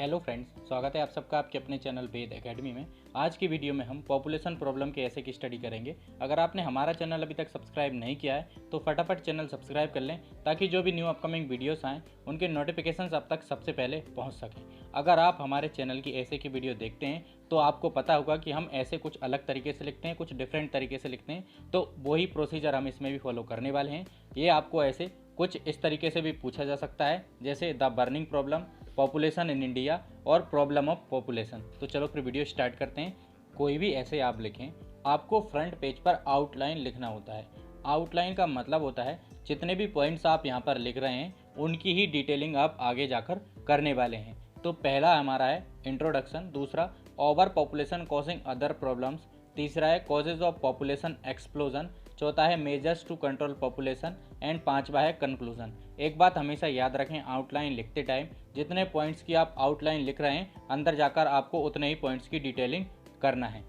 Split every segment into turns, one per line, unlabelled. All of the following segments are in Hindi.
हेलो फ्रेंड्स, स्वागत है आप सबका आपके अपने चैनल वेद एकेडमी में। आज की वीडियो में हम पॉपुलेशन प्रॉब्लम के ऐसे की स्टडी करेंगे। अगर आपने हमारा चैनल अभी तक सब्सक्राइब नहीं किया है तो फटाफट चैनल सब्सक्राइब कर लें ताकि जो भी न्यू अपकमिंग वीडियोस आएँ उनके नोटिफिकेशंस आप तक सबसे पहले पहुँच सकें। अगर आप हमारे चैनल की ऐसे की वीडियो देखते हैं तो आपको पता होगा कि हम ऐसे कुछ अलग तरीके से लिखते हैं, कुछ डिफरेंट तरीके से लिखते हैं, तो वही प्रोसीजर हम इसमें भी फॉलो करने वाले हैं। ये आपको ऐसे कुछ इस तरीके से भी पूछा जा सकता है जैसे the burning problem, population in India और प्रॉब्लम ऑफ पॉपुलेशन। तो चलो फिर वीडियो स्टार्ट करते हैं। कोई भी ऐसे आप लिखें, आपको फ्रंट पेज पर आउटलाइन लिखना होता है। आउटलाइन का मतलब होता है जितने भी पॉइंट्स आप यहाँ पर लिख रहे हैं उनकी ही डिटेलिंग आप आगे जाकर करने वाले हैं। तो पहला हमारा है इंट्रोडक्शन, दूसरा over population causing other problems, तीसरा है कॉजेज ऑफ पॉपुलेशन एक्सप्लोजन, चौथा है measures to control population and पांचवा है कंक्लूजन। एक बात हमेशा याद रखें, आउटलाइन लिखते टाइम जितने पॉइंट्स की आप आउटलाइन लिख रहे हैं अंदर जाकर आपको उतने ही पॉइंट्स की डिटेलिंग करना है।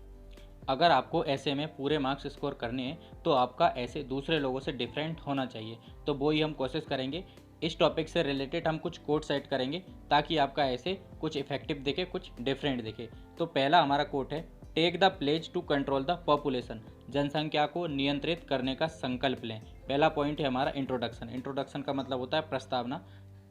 अगर आपको ऐसे में पूरे मार्क्स स्कोर करने हैं तो आपका ऐसे दूसरे लोगों से डिफरेंट होना चाहिए। तो वो ही हम कोशिश करेंगे। इस टॉपिक से रिलेटेड हम कुछ कोट सेट करेंगे ताकि आपका ऐसे कुछ इफेक्टिव दिखे, कुछ डिफरेंट दिखे। तो पहला हमारा कोट है, take the pledge to control the population, जनसंख्या को नियंत्रित करने का संकल्प लें। पहला पॉइंट है हमारा इंट्रोडक्शन। इंट्रोडक्शन का मतलब होता है प्रस्तावना।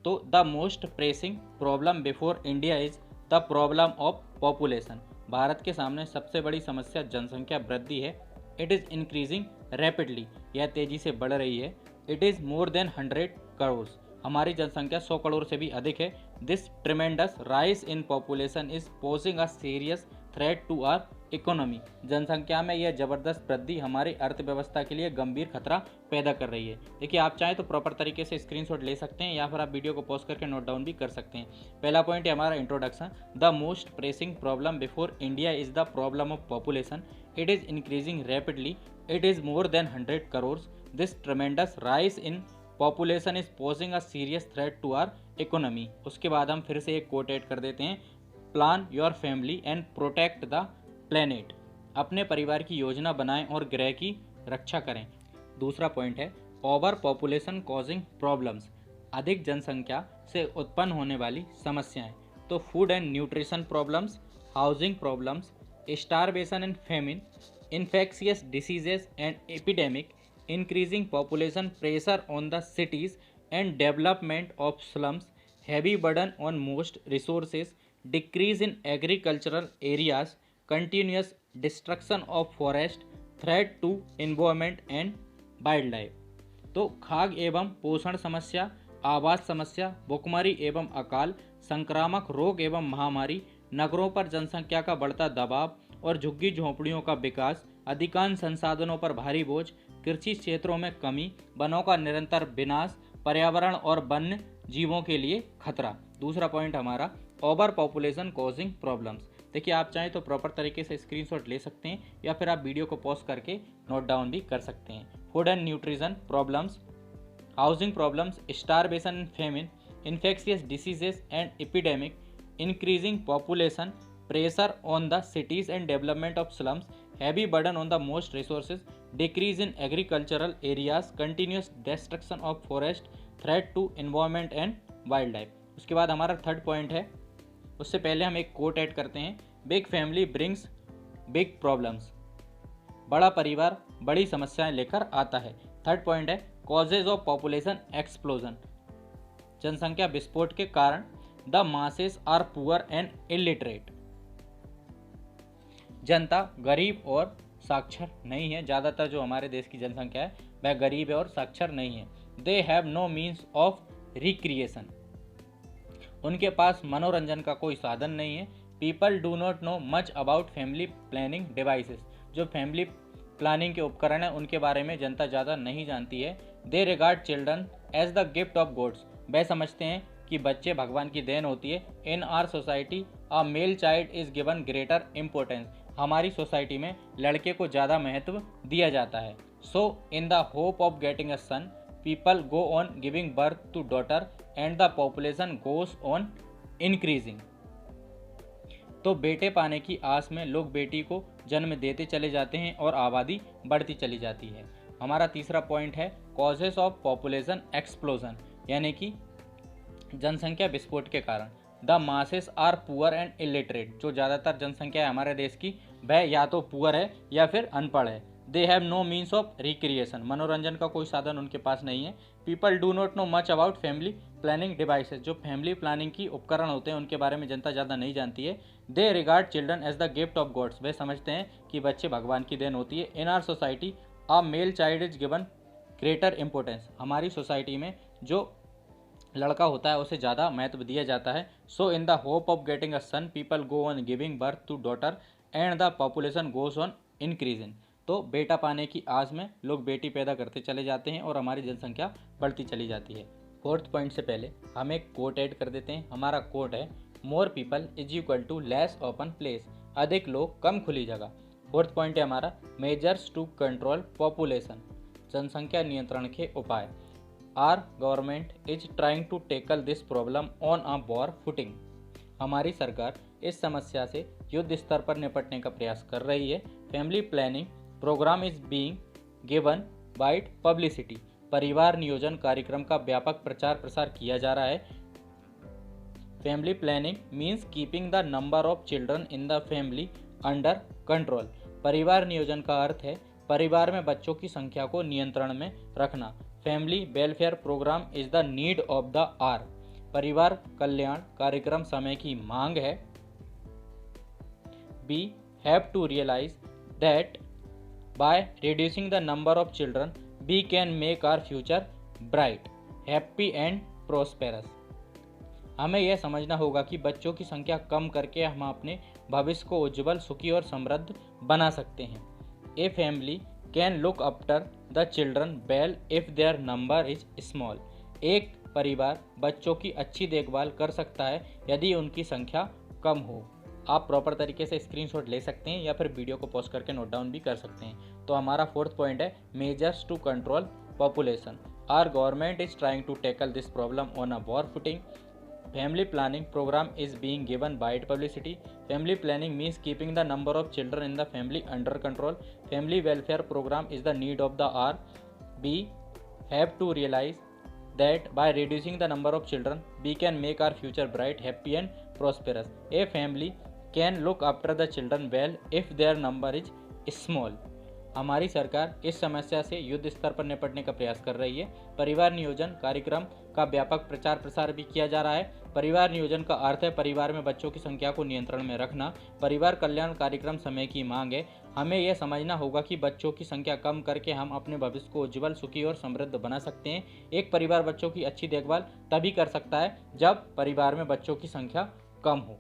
तो the most pressing problem before India is the problem of population. Bharat के सामने सबसे बड़ी समस्या जनसंख्या वृद्धि है। इट इज़ इंक्रीजिंग रैपिडली, यह तेजी से बढ़ रही है। It is more than 100 crore, हमारी जनसंख्या 100 करोड़ से भी अधिक है। This tremendous rise in population is posing a serious threat to our economy. जनसंख्या में यह जबरदस्त वृद्धि हमारी अर्थव्यवस्था के लिए गंभीर खतरा पैदा कर रही है। देखिए, आप चाहें तो प्रॉपर तरीके से स्क्रीनशॉट ले सकते हैं या फिर आप वीडियो को पॉज करके नोट डाउन भी कर सकते हैं। पहला पॉइंट है हमारा introduction, the most pressing problem before India is the problem of population. It is increasing rapidly. It is more than 100 crore. This tremendous rise in population is posing a serious threat to our economy. उसके बाद हम फिर से एक कोट ऐड कर देते हैं, plan your family and protect the planet. अपने परिवार की योजना बनाएं और ग्रह की रक्षा करें। दूसरा पॉइंट है ओवर पॉपुलेशन कॉजिंग प्रॉब्लम्स, अधिक जनसंख्या से उत्पन्न होने वाली समस्याएं। तो food and nutrition problems, housing problems, starvation and famine, infectious diseases and epidemic, increasing population pressure on the cities and development of slums, heavy burden on most resources, decrease in agricultural areas, continuous destruction of forest, threat to environment and wildlife। तो खाद्य एवं पोषण समस्या, आवास समस्या, भुखमरी एवं अकाल, संक्रामक रोग एवं महामारी, नगरों पर जनसंख्या का बढ़ता दबाव और झुग्गी झोंपड़ियों का विकास, अधिकांश संसाधनों पर भारी बोझ, कृषि क्षेत्रों में कमी, वनों का निरंतर विनाश, पर्यावरण और वन्य जीवों के लिए खतरा। दूसरा पॉइंट हमारा ओवर पॉपुलेशन कॉजिंग प्रॉब्लम्स। देखिए, आप चाहें तो प्रॉपर तरीके से स्क्रीनशॉट ले सकते हैं या फिर आप वीडियो को पॉज करके नोट डाउन भी कर सकते हैं। Food and nutrition problems, housing problems, starvation and famine, infectious diseases and epidemic, increasing population pressure on the cities and development of slums, heavy burden on the most resources, decrease in agricultural areas, continuous destruction of forest, threat to environment and wildlife। उसके बाद हमारा थर्ड पॉइंट है, उससे पहले हम एक कोट ऐड करते हैं, big family brings big problems. बड़ा परिवार बड़ी समस्याएं लेकर आता है। थर्ड पॉइंट है कॉजेज ऑफ पॉपुलेशन एक्सप्लोजन, जनसंख्या विस्फोट के कारण। The masses are poor and illiterate, जनता गरीब और साक्षर नहीं है। ज़्यादातर जो हमारे देश की जनसंख्या है वह गरीब है और साक्षर नहीं है। They have no means of recreation, उनके पास मनोरंजन का कोई साधन नहीं है। People do not know much about family planning devices, जो फैमिली प्लानिंग के उपकरण हैं उनके बारे में जनता ज़्यादा नहीं जानती है। They regard children as the gift of gods, वह समझते हैं कि बच्चे भगवान की देन होती है। In our society a male child is given greater importance, हमारी सोसाइटी में लड़के को ज़्यादा महत्व दिया जाता है। So in the hope of getting a son people go on giving birth to daughter and the population goes on increasing. तो बेटे पाने की आस में लोग बेटी को जन्म देते चले जाते हैं और आबादी बढ़ती चली जाती है। हमारा तीसरा पॉइंट है कॉजेस ऑफ पॉपुलेशन एक्सप्लोजन, यानी कि जनसंख्या विस्फोट के कारण। The masses are poor and illiterate, जो ज़्यादातर जनसंख्या है हमारे देश की वह या तो पुअर है या फिर अनपढ़ है। They have no means of recreation, मनोरंजन का कोई साधन उनके पास नहीं है। People do not know much about family planning devices, जो फैमिली प्लानिंग की उपकरण होते हैं उनके बारे में जनता ज़्यादा नहीं जानती है। They regard children as the gift of gods, वे समझते हैं कि बच्चे भगवान की देन होती है। In our society a male child is given greater importance, हमारी सोसाइटी में जो लड़का होता है उसे ज़्यादा महत्व दिया जाता है। So in the hope of getting a son people go on giving birth to daughter and the population goes on increasing, तो बेटा पाने की आस में लोग बेटी पैदा करते चले जाते हैं और हमारी जनसंख्या बढ़ती चली जाती है। फोर्थ पॉइंट से पहले हम एक कोट ऐड कर देते हैं। हमारा कोट है more people is equal to less open place, अधिक लोग कम खुली जगह। फोर्थ पॉइंट है हमारा मेजर्स टू कंट्रोल पॉपुलेशन, जनसंख्या नियंत्रण के उपाय। Our government is trying to tackle this problem on a war footing, हमारी सरकार इस समस्या से युद्ध स्तर पर निपटने का प्रयास कर रही है। Family planning programme is being given wide publicity, परिवार नियोजन कार्यक्रम का व्यापक प्रचार प्रसार किया जा रहा है। Family planning means keeping the number of children in the family under control, परिवार नियोजन का अर्थ है परिवार में बच्चों की संख्या को नियंत्रण में रखना। Family welfare programme is the need of the hour, परिवार कल्याण कार्यक्रम समय की मांग है। We have to realize that by reducing the number of children we can make our future bright happy and prosperous, हमें यह समझना होगा कि बच्चों की संख्या कम करके हम अपने भविष्य को उज्जवल सुखी और समृद्ध बना सकते हैं। A family can look after the children well if their number is small, एक परिवार बच्चों की अच्छी देखभाल कर सकता है यदि उनकी संख्या कम हो। आप प्रॉपर तरीके से स्क्रीनशॉट ले सकते हैं या फिर वीडियो को पॉज करके नोट डाउन भी कर सकते हैं। तो हमारा फोर्थ पॉइंट है measures to control population, our government is trying to tackle this problem on a war footing. Family planning program is being given wide publicity. Family planning means keeping the number of children in the family under control. Family welfare program is the need of the hour. We have to realize that by reducing the number of children, we can make our future bright, happy and prosperous. A family can look after the children well if their number is small. हमारी सरकार इस समस्या से युद्ध स्तर पर निपटने का प्रयास कर रही है। परिवार नियोजन कार्यक्रम का व्यापक प्रचार प्रसार भी किया जा रहा है। परिवार नियोजन का अर्थ है परिवार में बच्चों की संख्या को नियंत्रण में रखना। परिवार कल्याण कार्यक्रम समय की मांग है, हमें यह समझना होगा कि बच्चों की संख्या कम करके हम अपने भविष्य को उज्जवल सुखी और समृद्ध बना सकते हैं। एक परिवार बच्चों की अच्छी देखभाल तभी कर सकता है जब परिवार में बच्चों की संख्या कम हो।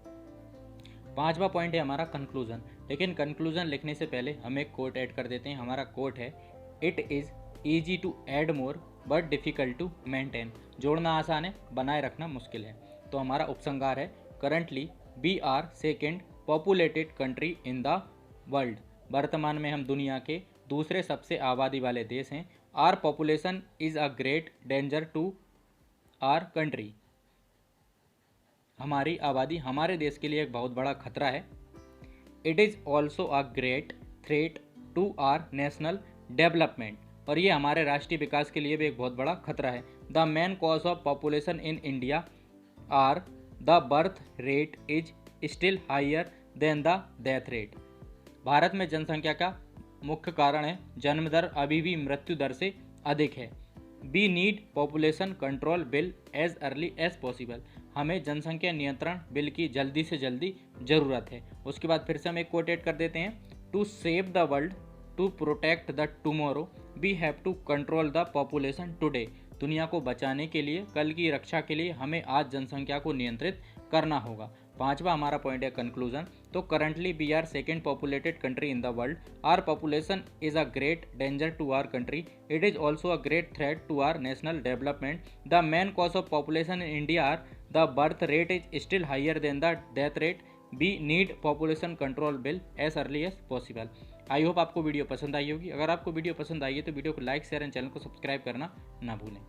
पांचवा पॉइंट है हमारा कंक्लूजन, लेकिन कंक्लूजन लिखने से पहले हम एक कोट ऐड कर देते हैं। हमारा कोट है it is easy to add more but difficult to maintain, जोड़ना आसान है बनाए रखना मुश्किल है। तो हमारा उपसंहार है currently we are second populated country in the world, वर्तमान में हम दुनिया के दूसरे सबसे आबादी वाले देश हैं। Our population is a great danger to our country, हमारी आबादी हमारे देश के लिए एक बहुत बड़ा खतरा है। It is also a great threat to our national development, और ये हमारे राष्ट्रीय विकास के लिए भी एक बहुत बड़ा खतरा है। The main cause of population in India are the birth rate is still higher than the death rate, Bharat में जनसंख्या का मुख्य कारण है जन्म दर अभी भी मृत्यु दर से अधिक है। We need population control bill as early as possible, हमें जनसंख्या नियंत्रण बिल की जल्दी से जल्दी ज़रूरत है। उसके बाद फिर से हम एक कोट ऐड कर देते हैं, to save the world to protect the tomorrow we have to control the population today, दुनिया को बचाने के लिए कल की रक्षा के लिए हमें आज जनसंख्या को नियंत्रित करना होगा। पांचवा हमारा पॉइंट है कंक्लूजन, तो currently we are second populated country in the world, our population is a great danger to our country, it is also a great threat to our national development. The main cause of population in India are the birth rate is still higher than the death rate, we need population control bill as early as possible. I hope आपको वीडियो पसंद आई होगी। अगर आपको वीडियो पसंद आई है तो वीडियो को लाइक शेयर एंड चैनल को सब्सक्राइब करना ना भूलें।